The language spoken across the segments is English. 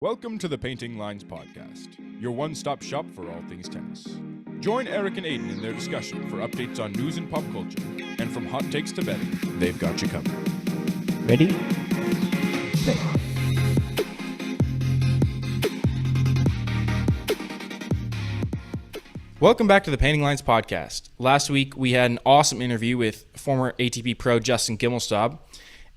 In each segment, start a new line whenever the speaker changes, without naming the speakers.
Welcome to the Painting Lines Podcast, your one-stop shop for all things tennis. Join Erik and Aidan in their discussion for updates on news and pop culture, and from hot takes to betting, they've got you covered.
Ready? Play.
Welcome back to the Painting Lines Podcast. Last week, we had an awesome interview with former ATP pro Justin Gimelstob.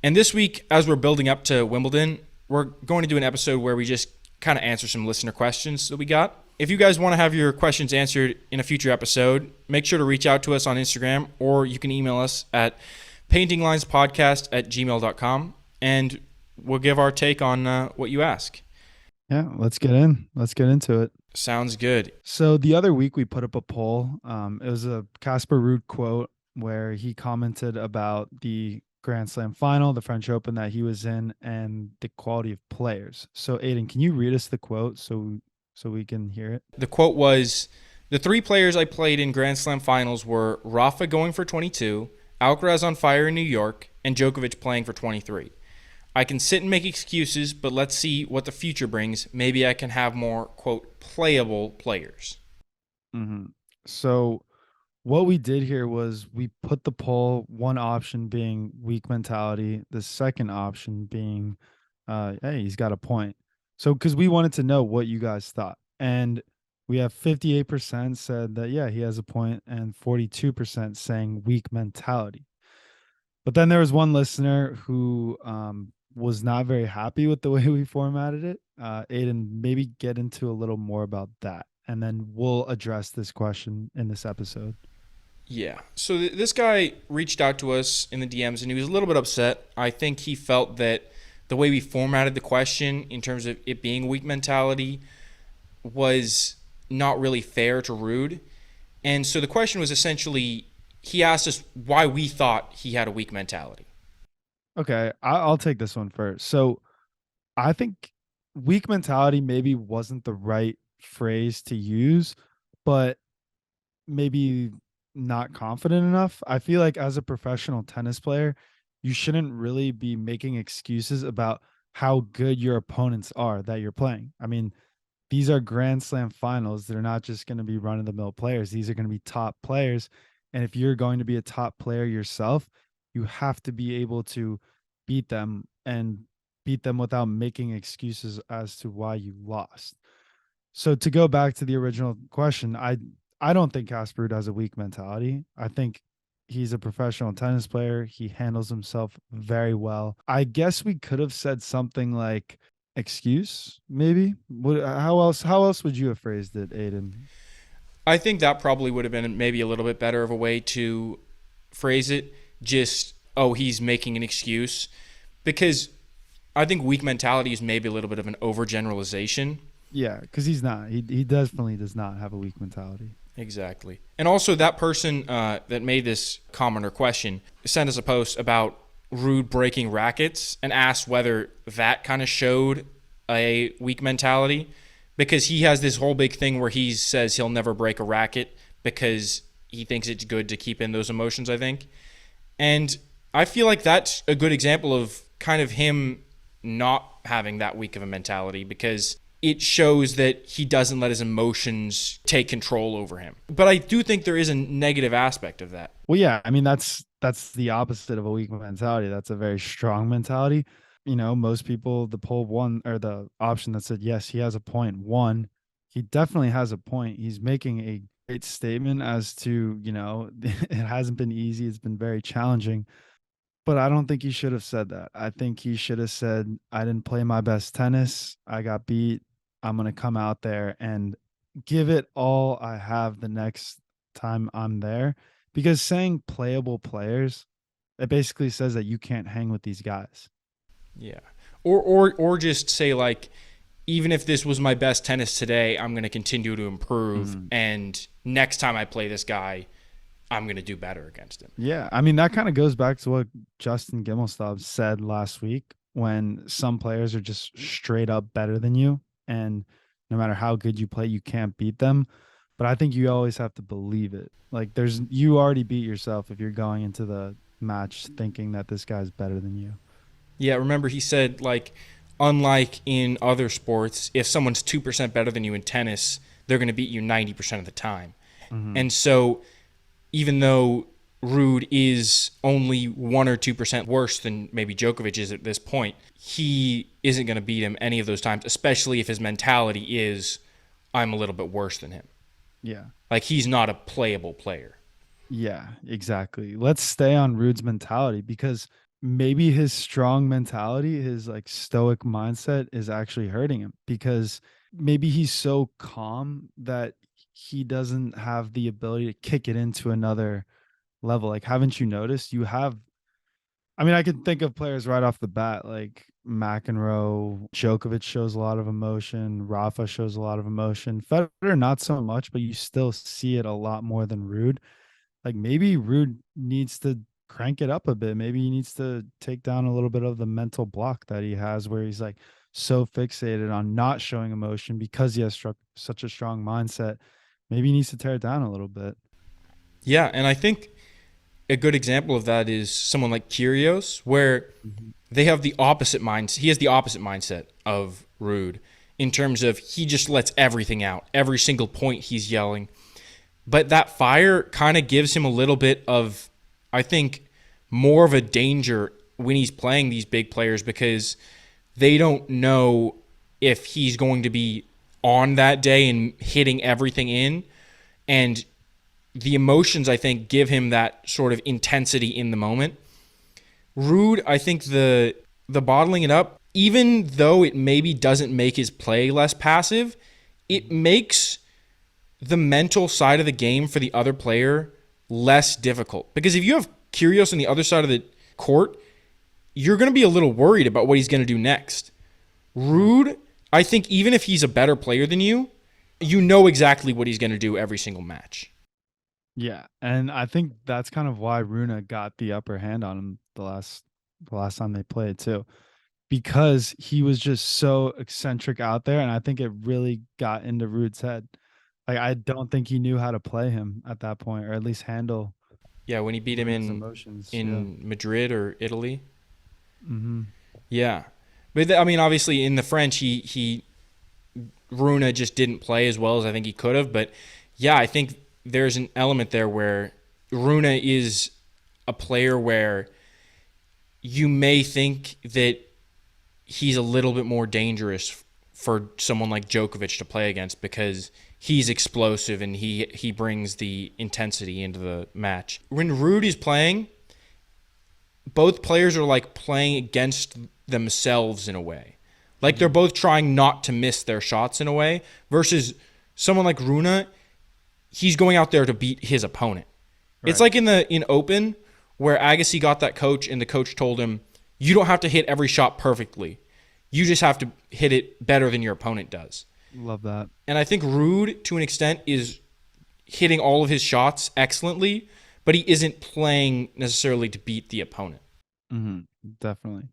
And this week, as we're building up to Wimbledon, we're going to do an episode where we just kind of answer some listener questions that we got. If you guys want to have your questions answered in a future episode, make sure to reach out to us on Instagram, or you can email us at paintinglinespodcast@gmail.com, and we'll give our take on what you ask.
Yeah, let's get into it.
Sounds good.
So the other week we put up a poll. It was a Casper Ruud quote where he commented about the Grand Slam final, the French Open that he was in, and the quality of players. So Aidan, can you read us the quote so we can hear it?
The quote was, "The three players I played in Grand Slam finals were Rafa going for 22, Alcaraz on fire in New York, and Djokovic playing for 23. I can sit and make excuses, but let's see what the future brings. Maybe I can have more, quote, playable players."
Mm-hmm. So what we did here was we put the poll, one option being weak mentality, the second option being, hey, he's got a point. So because we wanted to know what you guys thought. And we have 58% said that, yeah, he has a point, and 42% saying weak mentality. But then there was one listener who was not very happy with the way we formatted it. Aidan, maybe get into a little more about that, and then we'll address this question in this episode.
Yeah. So this guy reached out to us in the DMs, and he was a little bit upset. I think he felt that the way we formatted the question in terms of it being weak mentality was not really fair to Ruud. And so the question was essentially, he asked us why we thought he had a weak mentality.
Okay, I'll take this one first. So I think weak mentality maybe wasn't the right phrase to use, but maybe not confident enough. I feel like as a professional tennis player, you shouldn't really be making excuses about how good your opponents are that you're playing. I mean, these are Grand Slam finals. They're not just going to be run of the mill players. These are going to be top players. And if you're going to be a top player yourself, you have to be able to beat them and beat them without making excuses as to why you lost. So to go back to the original question, I don't think Casper Ruud has a weak mentality. I think he's a professional tennis player. He handles himself very well. I guess we could have said something like excuse, maybe. How else would you have phrased it, Aidan?
I think that probably would have been maybe a little bit better of a way to phrase it. Just, oh, he's making an excuse. Because I think weak mentality is maybe a little bit of an overgeneralization.
Yeah, because he's not. He definitely does not have a weak mentality.
Exactly. And also that person that made this comment or question sent us a post about Ruud breaking rackets and asked whether that kind of showed a weak mentality, because he has this whole big thing where he says he'll never break a racket because he thinks it's good to keep in those emotions, I think. And I feel like that's a good example of kind of him not having that weak of a mentality, because it shows that he doesn't let his emotions take control over him. But I do think there is a negative aspect of that.
Well, yeah, I mean, that's the opposite of a weak mentality. That's a very strong mentality. You know, most people, the poll one, or the option that said, yes, he has a point, one, he definitely has a point. He's making a great statement as to, you know, it hasn't been easy. It's been very challenging. But I don't think he should have said that. I think he should have said, I didn't play my best tennis. I got beat. I'm going to come out there and give it all I have the next time I'm there. Because saying playable players, it basically says that you can't hang with these guys.
Yeah. Or just say, like, even if this was my best tennis today, I'm going to continue to improve. And next time I play this guy, I'm going to do better against him.
Yeah. I mean, that kind of goes back to what Justin Gimelstob said last week, when some players are just straight up better than you. And no matter how good you play, you can't beat them. But I think you always have to believe it. Like, you already beat yourself if you're going into the match thinking that this guy's better than you.
Yeah, remember he said, like, unlike in other sports, if someone's 2% better than you in tennis, they're going to beat you 90% of the time. And so even though Ruud is only 1 or 2% worse than maybe Djokovic is at this point, he isn't going to beat him any of those times, especially if his mentality is, I'm a little bit worse than him.
Yeah.
Like, he's not a playable player.
Yeah, exactly. Let's stay on Ruud's mentality, because maybe his strong mentality, his like stoic mindset is actually hurting him, because maybe he's so calm that he doesn't have the ability to kick it into another level. Like, haven't you noticed? I mean, I can think of players right off the bat, like McEnroe. Djokovic shows a lot of emotion. Rafa shows a lot of emotion. Federer, not so much, but you still see it a lot more than Ruud. Like, maybe Ruud needs to crank it up a bit. Maybe he needs to take down a little bit of the mental block that he has, where he's like so fixated on not showing emotion because he has such a strong mindset. Maybe he needs to tear it down a little bit.
Yeah, and I think a good example of that is someone like Kyrgios, where they have the opposite mindset. He has the opposite mindset of Ruud in terms of he just lets everything out. Every single point he's yelling. But that fire kind of gives him a little bit of, I think, more of a danger when he's playing these big players, because they don't know if he's going to be on that day and hitting everything in. And the emotions, I think, give him that sort of intensity in the moment. Ruud, I think the bottling it up, even though it maybe doesn't make his play less passive, it makes the mental side of the game for the other player less difficult. Because if you have Kyrgios on the other side of the court, you're going to be a little worried about what he's going to do next. Ruud, I think even if he's a better player than you, you know exactly what he's going to do every single match.
Yeah, and I think that's kind of why Runa got the upper hand on him the last time they played too, because he was just so eccentric out there, and I think it really got into Ruud's head. Like, I don't think he knew how to play him at that point, or at least handle
Yeah, when he beat him
his
in
emotions.
Madrid or Italy.
Mm-hmm.
Yeah. But I mean, obviously in the French, he Runa just didn't play as well as I think he could have. But yeah, I think there's an element there where Runa is a player where you may think that he's a little bit more dangerous for someone like Djokovic to play against, because he's explosive and he brings the intensity into the match. When Ruud is playing, both players are like playing against themselves in a way. Like, they're both trying not to miss their shots in a way, versus someone like Runa, he's going out there to beat his opponent. Right. It's like in Open, where Agassi got that coach and the coach told him, you don't have to hit every shot perfectly. You just have to hit it better than your opponent does.
Love that.
And I think Ruud, to an extent, is hitting all of his shots excellently, but he isn't playing necessarily to beat the opponent.
Mm-hmm. Definitely.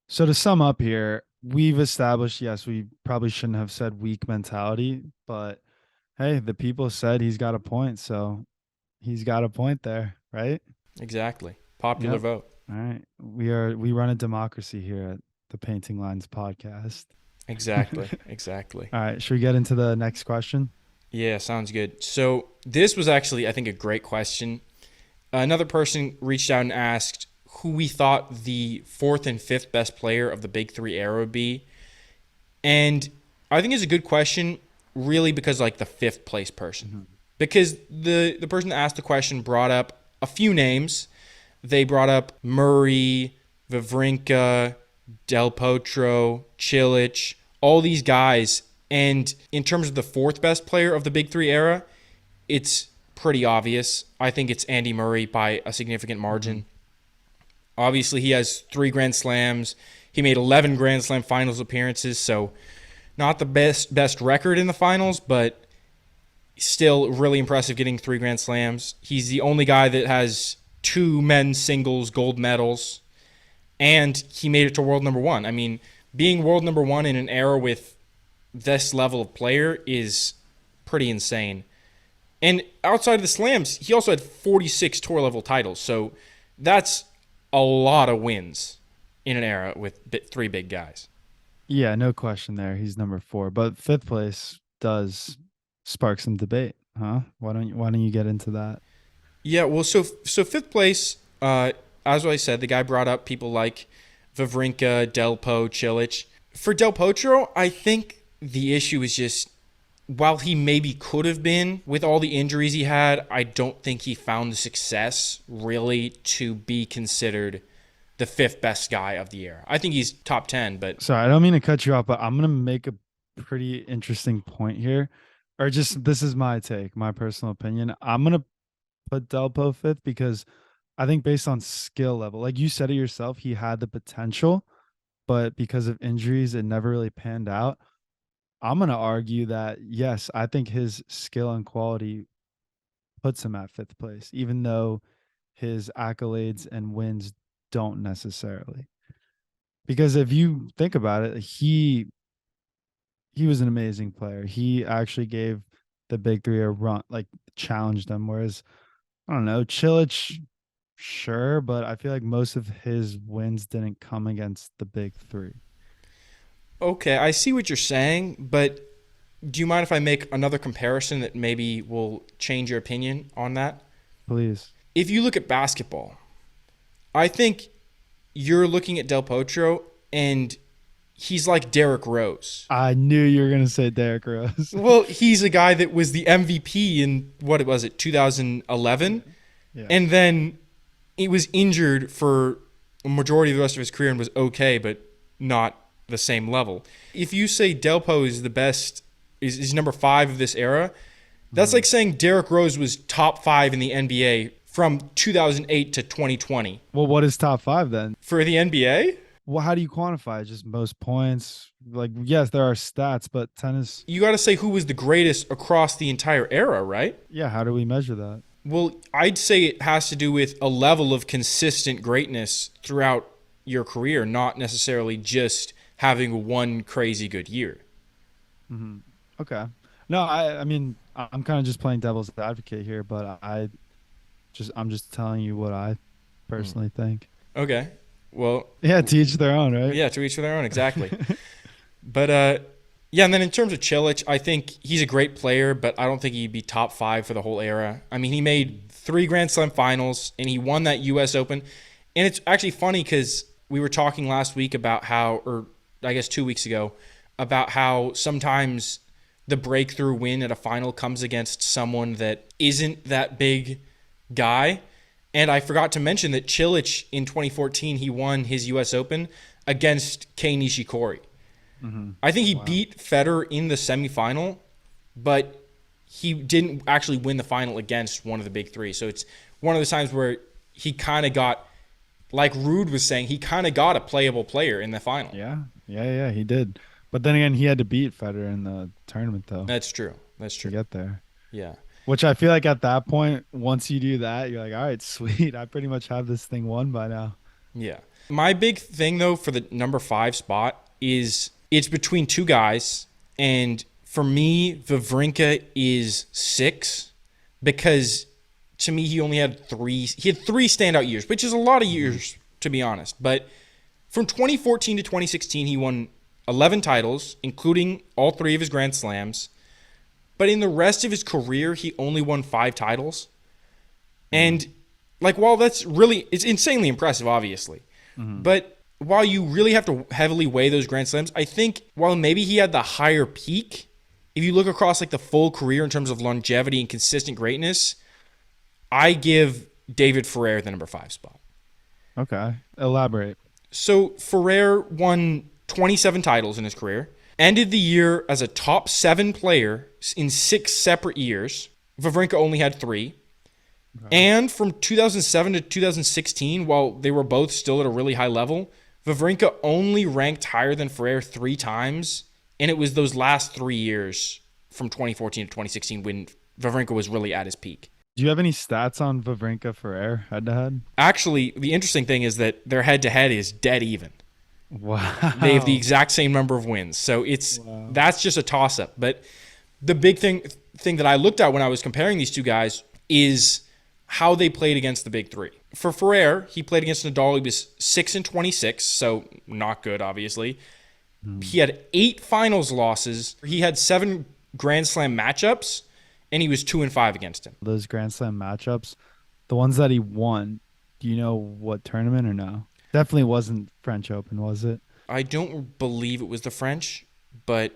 So to sum up here, we've established, yes, we probably shouldn't have said weak mentality, but hey, the people said he's got a point, so he's got a point there, right?
Exactly. Popular vote.
All right. We run a democracy here at the Painting Lines podcast.
Exactly. Exactly.
All right. Should we get into the next question?
Yeah, sounds good. So this was actually, I think, a great question. Another person reached out and asked who we thought the fourth and fifth best player of the Big Three era would be. And I think it's a good question, really, because like the fifth place person. Mm-hmm. Because the person that asked the question brought up a few names. They brought up Murray, Wawrinka, Del Potro, Cilic, all these guys. And in terms of the fourth best player of the Big Three era, it's pretty obvious. I think it's Andy Murray by a significant margin. Mm-hmm. Obviously, he has 3 Grand Slams. He made 11 Grand Slam finals appearances, so not the best record in the finals, but still really impressive getting 3 Grand Slams. He's the only guy that has 2 men's singles gold medals, and he made it to world number 1. I mean, being world number 1 in an era with this level of player is pretty insane. And outside of the slams, he also had 46 tour level titles, so that's a lot of wins in an era with 3 big guys.
Yeah, no question there. He's number 4, but 5th place does spark some debate, huh? Why don't you get into that?
Yeah, well, so fifth place, as I said, the guy brought up people like Wawrinka, Delpo, Cilic. For Del Potro, I think the issue is just while he maybe could have been with all the injuries he had, I don't think he found the success really to be considered the 5th best guy of the era. I think he's top 10, but
Sorry, I don't mean to cut you off, but I'm gonna make a pretty interesting point here. Or just this is my take, my personal opinion. I'm gonna put Delpo 5th because I think based on skill level, like you said it yourself, he had the potential, but because of injuries, it never really panned out. I'm gonna argue that yes, I think his skill and quality puts him at 5th place, even though his accolades and wins don't necessarily. Because if you think about it, he was an amazing player. He actually gave the big 3 a run, like challenged them. Whereas I don't know, Chilich, sure, but I feel like most of his wins didn't come against the big 3.
okay, I see what you're saying, but do you mind if I make another comparison that maybe will change your opinion on that?
Please.
If you look at basketball, I think you're looking at Del Potro and he's like Derrick Rose.
I knew you were gonna say Derrick Rose.
Well, he's a guy that was the MVP in what was it, 2011,
Yeah.
and then he was injured for a majority of the rest of his career and was okay, but not the same level. If you say Delpo is the best, is number 5 of this era, that's like saying Derrick Rose was top 5 in the NBA from 2008 to 2020.
Well, what is top 5 then?
For the NBA,
Well, how do you quantify it? Just most points? Like, yes, there are stats, but tennis,
you got to say who was the greatest across the entire era, right?
yeah, how do we measure that?
Well, I'd say it has to do with a level of consistent greatness throughout your career, not necessarily just having one crazy good year.
Okay. No, I mean, I'm kind of just playing devil's advocate here, but I'm just telling you what I personally think.
Okay. Well,
Yeah, to each their own, right?
yeah, to each their own, exactly. But yeah, and then in terms of Cilic, I think he's a great player, but I don't think he'd be top 5 for the whole era. I mean, he made 3 Grand Slam finals, and he won that U.S. Open. And it's actually funny because we were talking last week about how, or I guess 2 weeks ago, about how sometimes the breakthrough win at a final comes against someone that isn't that big guy. And I forgot to mention that Cilic in 2014, he won his U.S. Open against Kei Nishikori. I think he beat Federer in the semifinal, but he didn't actually win the final against one of the big 3. So it's one of those times where he kind of got, like Ruud was saying, he kind of got a playable player in the final.
Yeah, he did. But then again, he had to beat Federer in the tournament, though,
That's true. That's
to
true.
get there.
Yeah.
Which I feel like at that point, once you do that, you're like, all right, sweet. I pretty much have this thing won by now.
Yeah. My big thing, though, for the number 5 spot is it's between 2 guys. And for me, Wawrinka is 6 because to me, he only had 3. He had 3 standout years, which is a lot of years, to be honest. But from 2014 to 2016, he won 11 titles, including all 3 of his Grand Slams. But in the rest of his career, he only won 5 titles. And like, while it's insanely impressive, obviously. But while you really have to heavily weigh those Grand Slams, I think while maybe he had the higher peak, if you look across like the full career in terms of longevity and consistent greatness, I give David Ferrer the number 5 spot.
Okay. Elaborate.
So Ferrer won 27 titles in his career, ended the year as a top 7 player in 6 separate years. Wawrinka only had 3. And from 2007 to 2016, while they were both still at a really high level, Wawrinka only ranked higher than Ferrer 3 times, and it was those last 3 years from 2014 to 2016 when Wawrinka was really at his peak.
Do you have any stats on Wawrinka Ferrer head-to-head?
Actually, the interesting thing is that their head-to-head is dead even.
Wow.
They have the exact same number of wins. So that's just a toss-up. But the big thing that I looked at when I was comparing these 2 guys is how they played against the big 3. For Ferrer, he played against Nadal. He was 6-26, so not good, obviously. He had 8 finals losses. He had 7 Grand Slam matchups, and he was 2-5 against him.
Those Grand Slam matchups, the ones that he won, do you know what tournament or no? Definitely wasn't French Open, was it?
I don't believe it was the French, but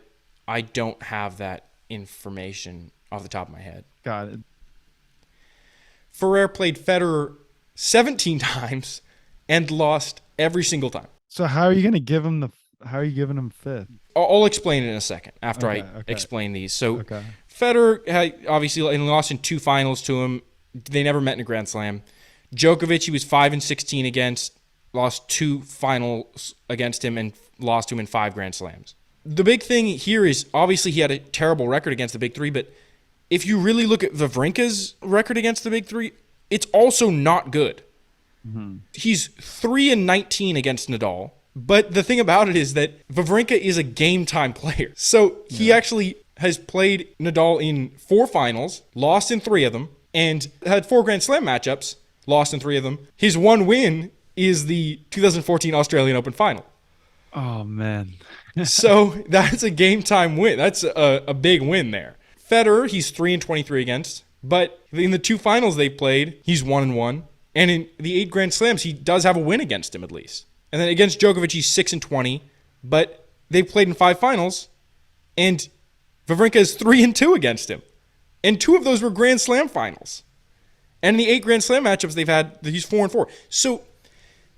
I don't have that information off the top of my head.
Got it.
Ferrer played Federer 17 times and lost every single time.
So how are you gonna give him the? How are you giving him fifth?
I'll explain it in a second after I
Okay.
explain these. So
Okay.
Federer had obviously lost in 2 finals to him. They never met in a Grand Slam. Djokovic, he was 5-16 against, lost 2 finals against him, and lost to him in 5 Grand Slams. The big thing here is obviously he had a terrible record against the big 3, but if you really look at Wawrinka's record against the big 3, it's also not good. He's 3-19 against Nadal. But the thing about it is that Wawrinka is a game time player. So he actually has played Nadal in 4 finals, lost in 3 of them, and had 4 Grand Slam matchups, lost in 3 of them. His one win is the 2014 Australian Open final.
Oh man.
So that's a game time win. That's a big win there. Federer, he's 3-23 against, but in the 2 finals they played, he's 1-1. And in the 8 Grand Slams, he does have a win against him at least. And then against Djokovic, he's 6-20, but they played in 5 finals, and Wawrinka is 3-2 against him. And 2 of those were Grand Slam finals. And in the 8 Grand Slam matchups they've had, he's 4-4. So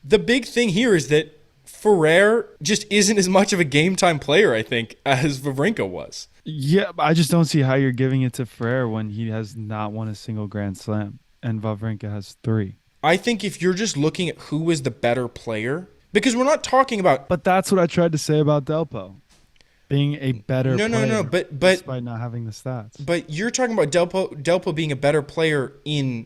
the big thing here is that Ferrer just isn't as much of a game time player, I think, as Wawrinka was.
Yeah, I just don't see how you're giving it to Ferrer when he has not won a single Grand Slam and Wawrinka has 3.
I think if you're just looking at who was the better player, because we're not talking about.
But that's what I tried to say about Delpo, being a better player.
No, but
despite not having the stats.
But you're talking about Delpo being a better player in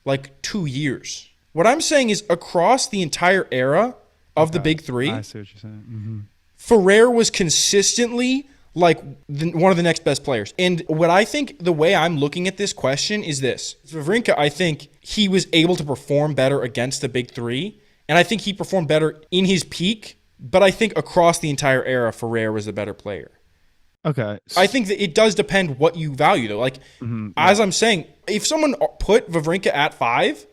like 2 years. What I'm saying is across the entire era of the big 3,
I see what you're saying.
Ferrer was consistently like one of the next best players. And what I think, the way I'm looking at this question is this. Wawrinka, I think he was able to perform better against the big 3. And I think he performed better in his peak. But I think across the entire era, Ferrer was the better player.
Okay.
I think that it does depend what you value, though. Like, as I'm saying, if someone put Wawrinka at 5,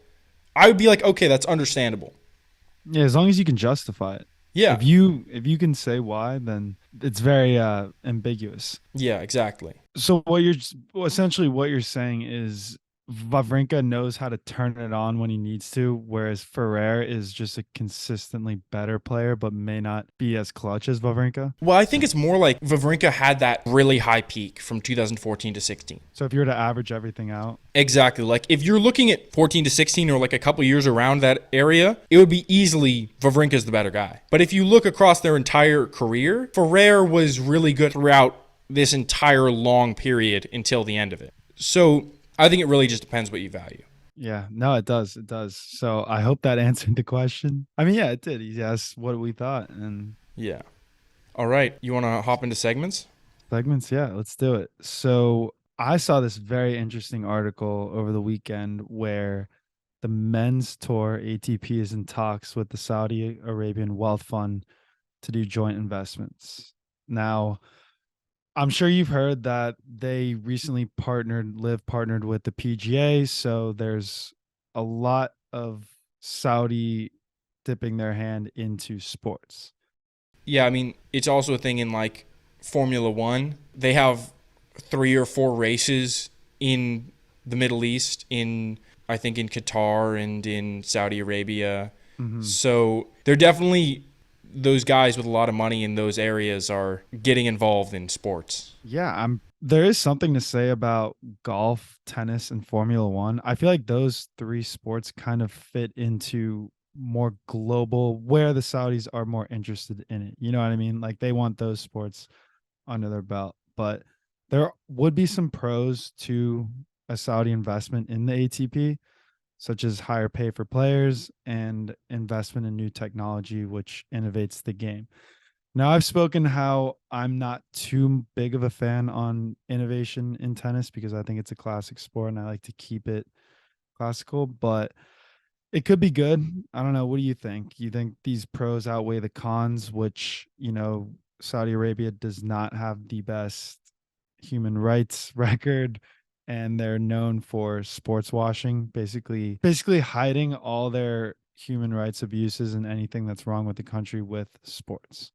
I would be like, okay, that's understandable.
Yeah, as long as you can justify it.
Yeah.
If you can say why, then it's very ambiguous.
Yeah, exactly.
So what you're saying is Wawrinka knows how to turn it on when he needs to, whereas Ferrer is just a consistently better player, but may not be as clutch as Wawrinka.
Well, I think it's more like Wawrinka had that really high peak from 2014 to 16.
So if you were to average everything out,
Exactly. Like if you're looking at 14 to 16 or like a couple years around that area, it would be easily Wawrinka's the better guy. But if you look across their entire career, Ferrer was really good throughout this entire long period until the end of it. So I think it really just depends what you value.
yeah, no, it does. It does. So I hope that answered the question. I mean, yeah, it did. He asked what we thought and
Yeah. All right. You want to hop into segments?
segments. Yeah, let's do it. So I saw this very interesting article over the weekend where the men's tour ATP is in talks with the Saudi Arabian Wealth Fund to do joint investments. Now, I'm sure you've heard that they recently partnered with the PGA. So there's a lot of Saudi dipping their hand into sports.
Yeah, I mean, it's also a thing in like Formula One. They have 3 or 4 races in the Middle East, I think in Qatar and in Saudi Arabia. So they're definitely, those guys with a lot of money in those areas are getting involved in sports.
Yeah, there is something to say about golf, tennis, and Formula One. I feel like those 3 sports kind of fit into more global, where the Saudis are more interested in it. You know what I mean? Like they want those sports under their belt. But there would be some pros to a Saudi investment in the ATP, such as higher pay for players and investment in new technology, which innovates the game. Now, I've spoken how I'm not too big of a fan on innovation in tennis because I think it's a classic sport and I like to keep it classical, but it could be good. I don't know. What do you think? You think these pros outweigh the cons, which, Saudi Arabia does not have the best human rights record, and they're known for sports washing, basically hiding all their human rights abuses and anything that's wrong with the country with sports.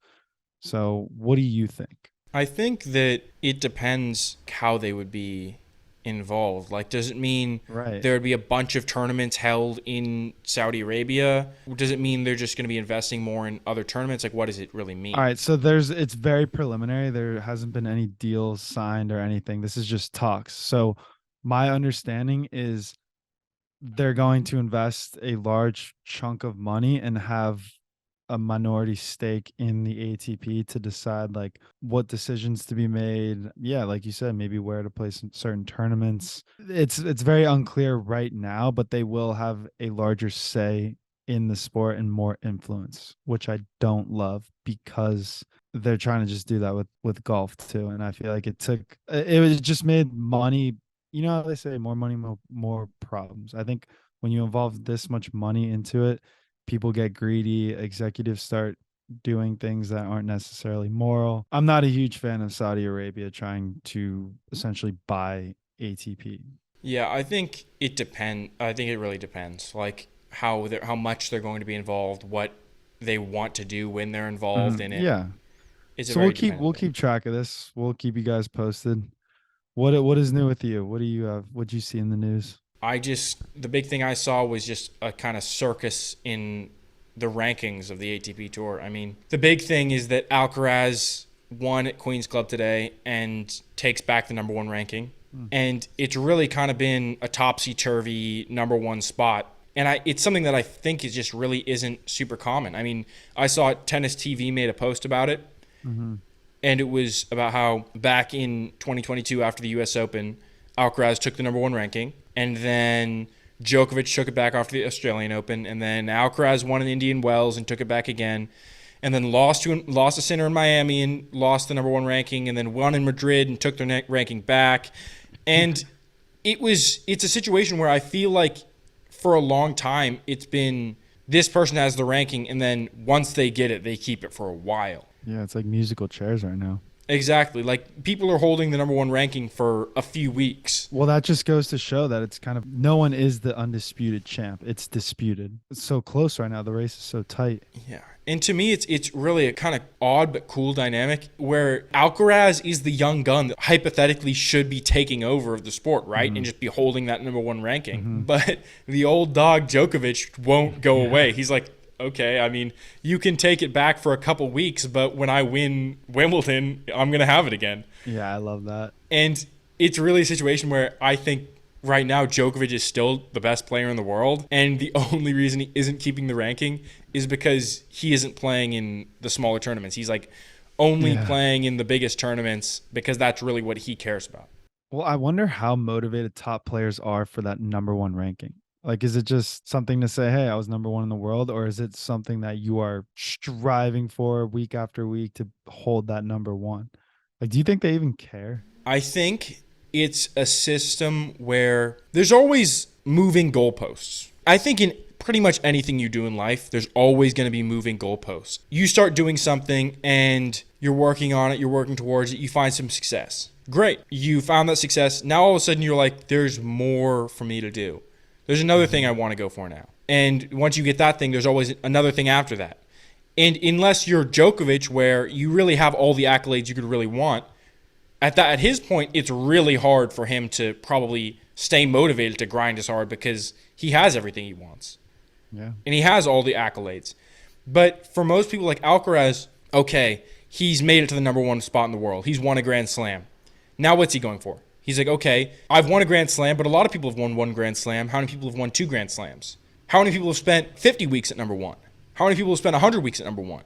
So what do you think?
I think that it depends how they would be involved. Like, does it mean
Right.
there would be a bunch of tournaments held in Saudi Arabia? Does it mean they're just going to be investing more in other tournaments? Like, what does it really mean?
All right, so it's very preliminary. There hasn't been any deals signed or anything. This is just talks. So my understanding is they're going to invest a large chunk of money and have a minority stake in the ATP to decide like what decisions to be made. Yeah, like you said, maybe where to play some certain tournaments. It's very unclear right now, but they will have a larger say in the sport and more influence, which I don't love because they're trying to just do that with golf too. And I feel like it was just made money. You know how they say more money, more problems. I think when you involve this much money into it, people get greedy, executives start doing things that aren't necessarily moral. I'm not a huge fan of Saudi Arabia trying to essentially buy ATP.
Yeah, I think it depend. I think it really depends. Like how much they're going to be involved, what they want to do when they're involved in it.
Yeah.
It's a
So
very
we'll
dependent thing.
keep track of this. We'll keep you guys posted. What is new with you? What do you have? What do you see in the news?
The big thing I saw was just a kind of circus in the rankings of the ATP Tour. I mean, the big thing is that Alcaraz won at Queen's Club today and takes back the number one ranking. And it's really kind of been a topsy-turvy number one spot. And it's something that I think is just really isn't super common. I mean, I saw Tennis TV made a post about it.
Mm-hmm.
And it was about how back in 2022 after the US Open, Alcaraz took the number one ranking, and then Djokovic took it back after the Australian Open, and then Alcaraz won in Indian Wells and took it back again, and then lost a center in Miami and lost the number one ranking, and then won in Madrid and took their ranking back. And it's a situation where I feel like for a long time it's been this person has the ranking, and then once they get it, they keep it for a while.
Yeah, it's like musical chairs right now.
Exactly. Like, people are holding the number one ranking for a few weeks.
Well, that just goes to show that it's kind of no one is the undisputed champ. It's disputed. It's so close right now. The race is so tight.
Yeah. And to me, it's really a kind of odd but cool dynamic where Alcaraz is the young gun that hypothetically should be taking over of the sport, right? And just be holding that number one ranking. But the old dog Djokovic won't go away. He's like, okay, I mean, you can take it back for a couple weeks, but when I win Wimbledon, I'm going to have it again.
Yeah, I love that.
And it's really a situation where I think right now Djokovic is still the best player in the world. And the only reason he isn't keeping the ranking is because he isn't playing in the smaller tournaments. He's like only playing in the biggest tournaments because that's really what he cares about.
Well, I wonder how motivated top players are for that number one ranking. Like, is it just something to say, hey, I was number one in the world? Or is it something that you are striving for week after week to hold that number one? Like, do you think they even care?
I think it's a system where there's always moving goalposts. I think in pretty much anything you do in life, there's always going to be moving goalposts. You start doing something and you're working on it, you're working towards it, you find some success. Great. You found that success. Now all of a sudden you're like, there's more for me to do. There's another thing I want to go for now. And once you get that thing, there's always another thing after that. And unless you're Djokovic, where you really have all the accolades you could really want, at his point, it's really hard for him to probably stay motivated to grind as hard because he has everything he wants.
Yeah.
And he has all the accolades. But for most people like Alcaraz, okay, he's made it to the number one spot in the world. He's won a Grand Slam. Now what's he going for? He's like, okay, I've won a Grand Slam, but a lot of people have won one Grand Slam. How many people have won two Grand Slams? How many people have spent 50 weeks at number one? How many people have spent 100 weeks at number one?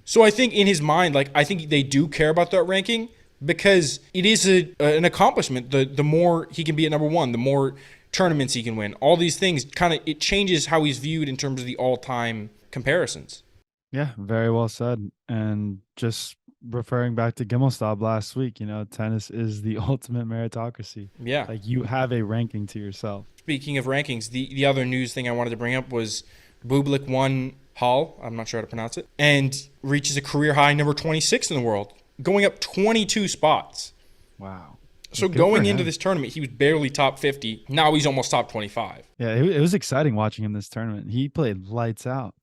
So I think in his mind, like, I think they do care about that ranking because it is an accomplishment. The more he can be at number one, the more tournaments he can win. All these things it changes how he's viewed in terms of the all-time comparisons.
Yeah, very well said. And just referring back to Gimmelstab last week, tennis is the ultimate meritocracy.
Yeah.
Like, you have a ranking to yourself.
Speaking of rankings, the other news thing I wanted to bring up was Bublik won Hall, I'm not sure how to pronounce it, and reaches a career high number 26 in the world, going up 22 spots.
Wow.
So
Good
going
for
into
him.
this tournament, he was barely top 50. Now he's almost top 25.
Yeah, it was exciting watching him this tournament. He played lights out.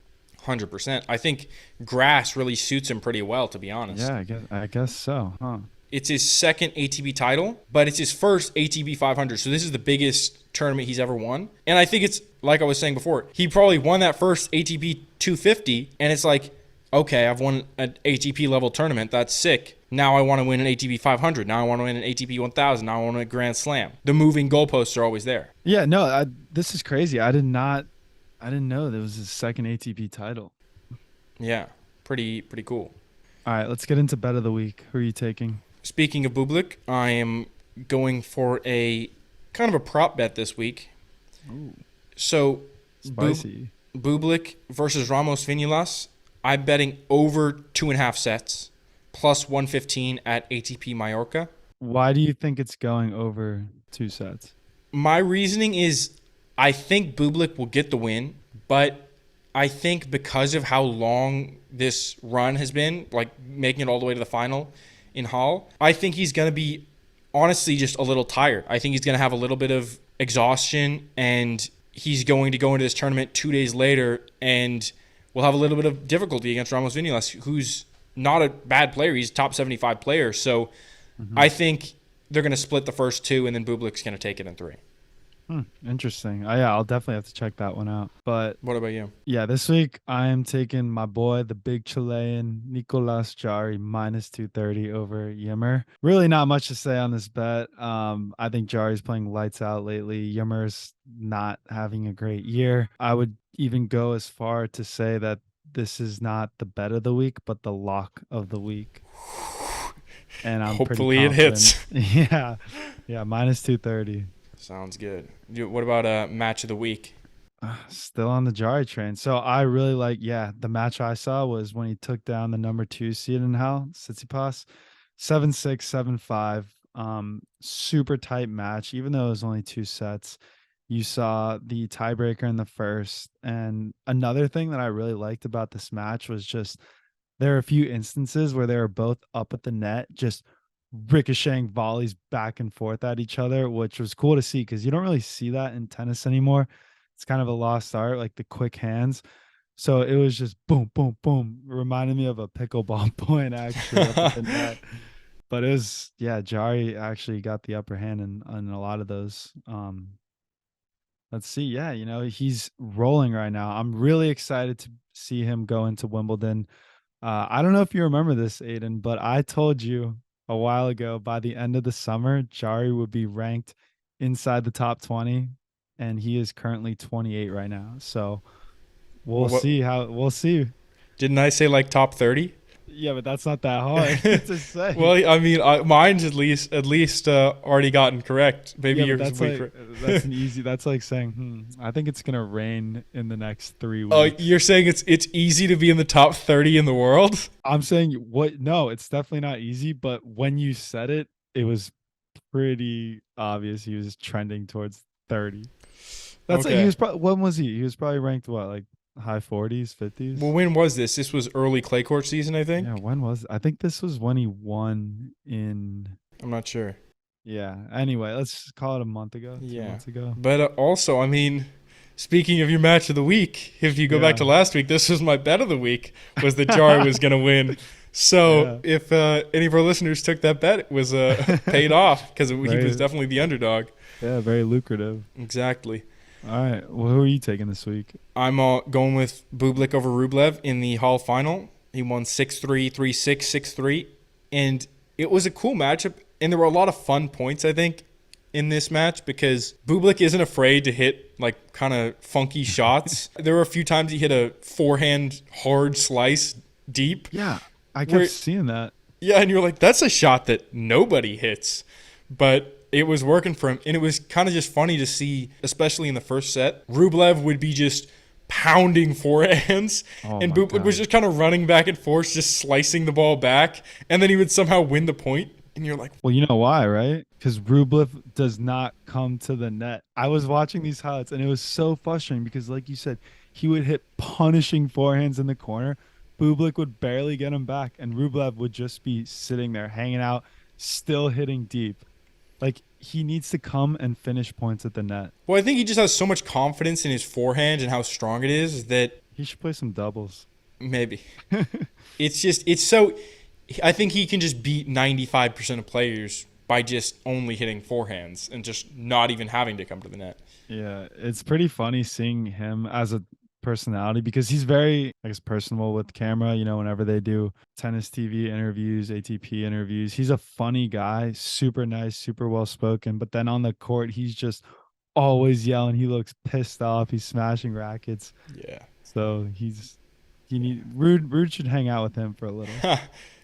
100%. I think grass really suits him pretty well, to be honest.
Yeah, I guess so, huh?
It's his second ATP title, but it's his first ATP 500. So this is the biggest tournament he's ever won. And I think it's, like I was saying before, he probably won that first ATP 250, and it's like, okay, I've won an ATP level tournament. That's sick. Now I want to win an ATP 500. Now I want to win an ATP 1000. Now I want to win a Grand Slam. The moving goalposts are always there.
Yeah, no, this is crazy. I didn't know there was his second ATP title.
Yeah, pretty cool.
All right, let's get into bet of the week. Who are you taking?
Speaking of Bublik, I am going for a kind of a prop bet this week.
Ooh,
So
spicy.
Bublik versus Ramos Vinolas. I'm betting over 2.5 sets, plus 115 at ATP Mallorca.
Why do you think it's going over 2 sets?
My reasoning is I think Bublik will get the win, but I think because of how long this run has been, like making it all the way to the final in Hall, I think he's going to be honestly just a little tired. I think he's going to have a little bit of exhaustion, and he's going to go into this tournament 2 days later and will have a little bit of difficulty against Ramos Vinolas, who's not a bad player. He's a top 75 player. So I think they're going to split the first 2, and then Bublik's going to take it in 3.
Interesting. Yeah, I'll definitely have to check that one out. But
What about you?
yeah, this week I am taking my boy, the big Chilean, Nicolas Jarry, minus 230 over Ymer. Really not much to say on this bet. I think Jarry's playing lights out lately. Ymer's not having a great year. I would even go as far to say that this is not the bet of the week, but the lock of the week. And I'm
Hopefully
pretty
it
confident.
hits.
Yeah, minus 230.
Sounds good. What about match of the week?
Still on the Jari train. So I really like, the match I saw was when he took down the number 2 seed in Hell, Tsitsipas, 7-6, 7-5. Super tight match, even though it was only 2 sets. You saw the tiebreaker in the first. And another thing that I really liked about this match was just there are a few instances where they were both up at the net, just ricocheting volleys back and forth at each other, which was cool to see because you don't really see that in tennis anymore. It's kind of a lost art, like the quick hands. So it was just boom, boom, boom. It reminded me of a pickleball point actually up at the net. But it was, Jari actually got the upper hand in a lot of those. Let's see. Yeah, he's rolling right now. I'm really excited to see him go into Wimbledon. I don't know if you remember this, Aidan, but I told you a while ago by the end of the summer, Jari would be ranked inside the top 20, and he is currently 28 right now. So we'll see.
Didn't I say like top 30?
Yeah, but that's not that hard to say.
Well, I mean, mine's at least already gotten correct. Maybe yours
that's
will be
like, that's an easy. That's like saying, I think it's gonna rain in the next 3 weeks.
Oh, you're saying it's easy to be in the top 30 in the world?
I'm saying what? No, it's definitely not easy. But when you said it, it was pretty obvious he was trending towards 30. That's
Okay.
like he was probably. When was he? He was probably ranked what, like high 40s, 50s.
Well, when was this? This was early clay court season, I think.
Yeah, when was? I think this was when he won in.
I'm not sure.
Yeah. Anyway, let's call it a month ago. 2
Yeah.
months ago.
But also, I mean, speaking of your match of the week, if you go back to last week, this was my bet of the week, was that Jari was going to win. So if any of our listeners took that bet, it was paid off because he was definitely the underdog.
Yeah, very lucrative.
Exactly.
All right. Well, who are you taking this week?
I'm going with Bublik over Rublev in the Hall final. He won 6-3, 3-6, 6-3. And it was a cool matchup. And there were a lot of fun points, I think, in this match because Bublik isn't afraid to hit like kind of funky shots. There were a few times he hit a forehand hard slice deep.
Yeah, I kept seeing that.
Yeah, and you're like, that's a shot that nobody hits. But it was working for him. And it was kind of just funny to see, especially in the first set, Rublev would be just pounding forehands. And Bublik was just kind of running back and forth, just slicing the ball back. And then he would somehow win the point. And you're like,
well, you know why, right? Because Rublev does not come to the net. I was watching these highlights, and it was so frustrating because, like you said, he would hit punishing forehands in the corner. Bublik would barely get him back, and Rublev would just be sitting there hanging out, still hitting deep. Like, he needs to come and finish points at the net.
Well, I think he just has so much confidence in his forehand and how strong it is that
He should play some doubles.
maybe. It's so. I think he can just beat 95% of players by just only hitting forehands and just not even having to come to the net.
Yeah, it's pretty funny seeing him as a personality because he's very, I guess, personable with camera. You know, whenever they do tennis TV interviews, ATP interviews, he's a funny guy, super nice, super well spoken. But then on the court, he's just always yelling. He looks pissed off. He's smashing rackets.
Yeah.
So Rude should hang out with him for a little.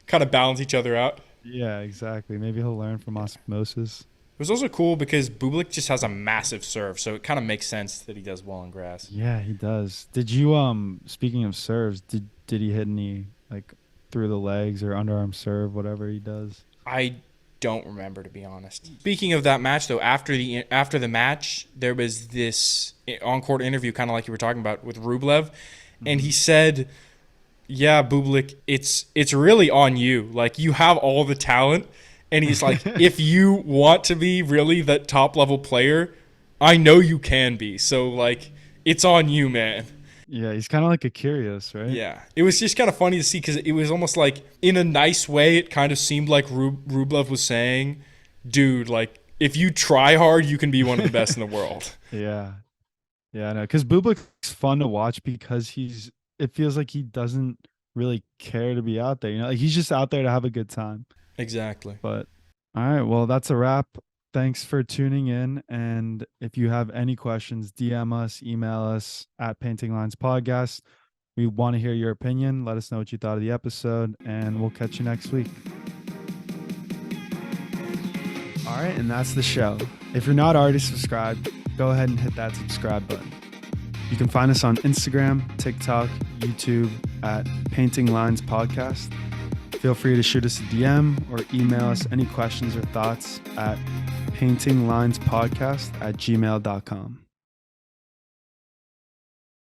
Kind of balance each other out.
Yeah, exactly. Maybe he'll learn from osmosis.
It was also cool because Bublik just has a massive serve, so it kind of makes sense that he does well on grass.
Yeah, he does. Did you speaking of serves, did he hit any like through the legs or underarm serve, whatever he does?
I don't remember, to be honest. Speaking of that match though, after the match, there was this on-court interview kind of like you were talking about with Rublev, and he said, "Yeah, Bublik, it's really on you. Like, you have all the talent." And he's like, if you want to be really that top level player, I know you can be. So, like, it's on you, man.
Yeah, he's kind of like a Kyrgios, right?
Yeah. It was just kind of funny to see because it was almost like, in a nice way, it kind of seemed like Rublev was saying, dude, like, if you try hard, you can be one of the best in the world.
Yeah. Yeah, I know. Because Bublik's fun to watch because it feels like he doesn't really care to be out there. You know, like he's just out there to have a good time.
Exactly.
But all right, well, that's a wrap. Thanks for tuning in. And if you have any questions, DM us, email us at Painting Lines Podcast. We want to hear your opinion. Let us know what you thought of the episode, and we'll catch you next week. All right, and that's the show. If you're not already subscribed, go ahead and hit that subscribe button. You can find us on Instagram, TikTok, YouTube at Painting Lines Podcast. Feel free to shoot us a DM or email us any questions or thoughts at paintinglinespodcast@gmail.com.